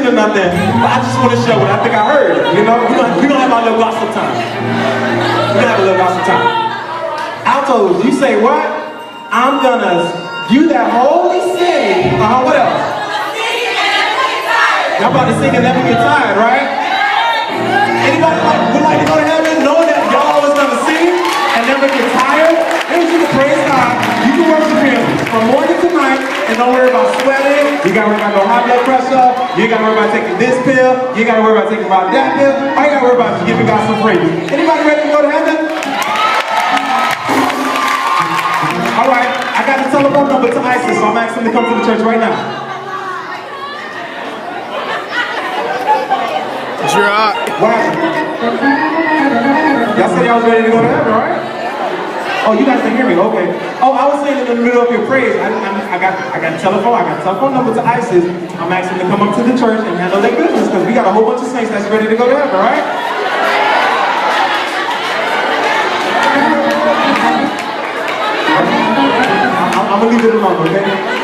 or nothing, but I just want to share what I think I heard. You know, we're gonna have our little gossip time. We're gonna have a little gossip time. Altos, you say what? I'm gonna view that holy city. What else? Y'all about to sing and never get tired, right? Anybody would like to go to heaven knowing that y'all always gonna sing and never get tired? Maybe you can praise God. You can worship Him from morning to night and don't worry about sweating. You gotta worry about no high blood pressure. You gotta worry about taking this pill. You gotta worry about taking about that pill. All you gotta worry about is giving God some praise. Anybody ready to go to heaven? All right, I got the telephone number to ISIS, so I'm asking them to come to the church right now. Drop. What happened? Y'all said y'all was ready to go to heaven, right? Oh, you guys can hear me, okay. Oh, I was saying in the middle of your praise, I got a telephone number to ISIS. I'm asking them to come up to the church and handle their business, because we got a whole bunch of saints that's ready to go to heaven, right? I'm gonna leave it alone, okay?